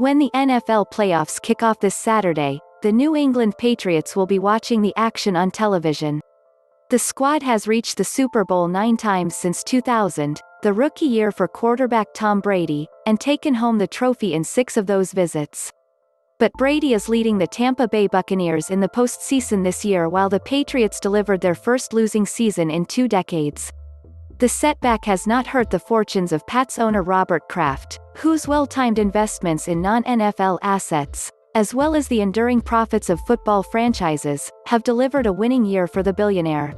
When the NFL playoffs kick off this Saturday, the New England Patriots will be watching the action on television. The squad has reached the Super Bowl 9 times since 2000, the rookie year for quarterback Tom Brady, and taken home the trophy in 6 of those visits. But Brady is leading the Tampa Bay Buccaneers in the postseason this year while the Patriots delivered their first losing season in 2 decades. The setback has not hurt the fortunes of Pats owner Robert Kraft, whose well-timed investments in non-NFL assets, as well as the enduring profits of football franchises, have delivered a winning year for the billionaire.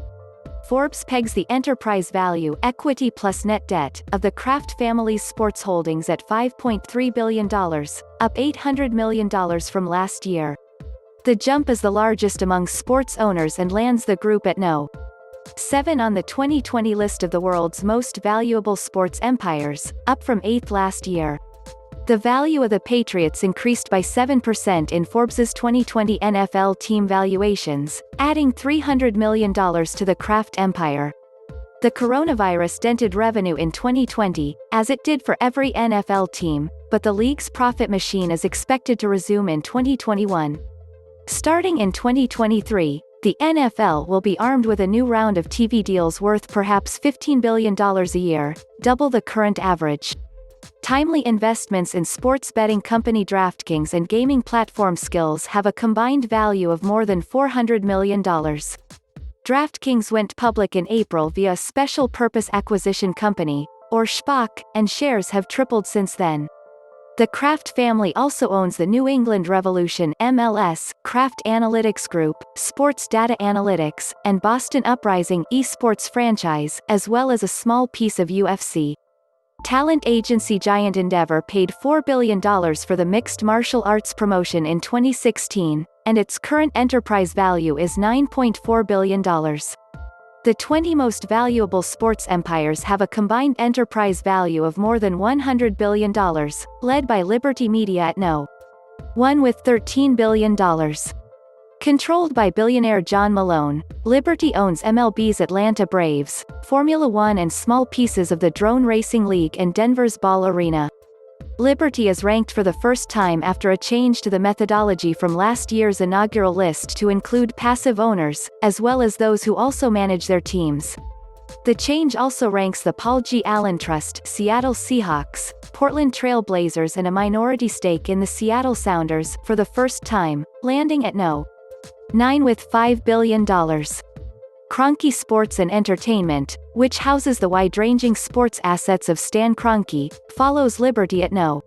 Forbes pegs the enterprise value, equity plus net debt, of the Kraft family's sports holdings at $5.3 billion, up $800 million from last year. The jump is the largest among sports owners and lands the group at No. 7 on the 2020 list of the world's most valuable sports empires, up from 8th last year. The value of the Patriots increased by 7% in Forbes' 2020 NFL team valuations, adding $300 million to the Kraft empire. The coronavirus dented revenue in 2020, as it did for every NFL team, but the league's profit machine is expected to resume in 2021. Starting in 2023, the NFL will be armed with a new round of TV deals worth perhaps $15 billion a year, double the current average. Timely investments in sports betting company DraftKings and gaming platform Skillz have a combined value of more than $400 million. DraftKings went public in April via a special purpose acquisition company, or SPAC, and shares have tripled since then. The Kraft family also owns the New England Revolution (MLS), Kraft Analytics Group, Sports Data Analytics, and Boston Uprising esports franchise, as well as a small piece of UFC. Talent agency giant Endeavor paid $4 billion for the mixed martial arts promotion in 2016, and its current enterprise value is $9.4 billion. The 20 most valuable sports empires have a combined enterprise value of more than $100 billion, led by Liberty Media at No. 1 with $13 billion. Controlled by billionaire John Malone, Liberty owns MLB's Atlanta Braves, Formula One and small pieces of the Drone Racing League and Denver's Ball Arena. Liberty is ranked for the first time after a change to the methodology from last year's inaugural list to include passive owners, as well as those who also manage their teams. The change also ranks the Paul G. Allen Trust, Seattle Seahawks, Portland Trail Blazers and a minority stake in the Seattle Sounders for the first time, landing at No. 9 with $5 billion. Kroenke Sports Entertainment, which houses the wide-ranging sports assets of Stan Kroenke, follows Liberty at No.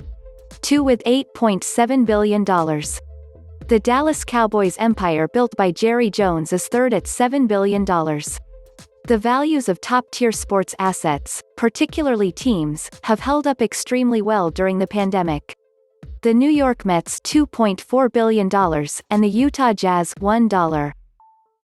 2 with $8.7 billion. The Dallas Cowboys empire built by Jerry Jones is third at $7 billion. The values of top-tier sports assets, particularly teams, have held up extremely well during the pandemic. The New York Mets $2.4 billion, and the Utah Jazz $1.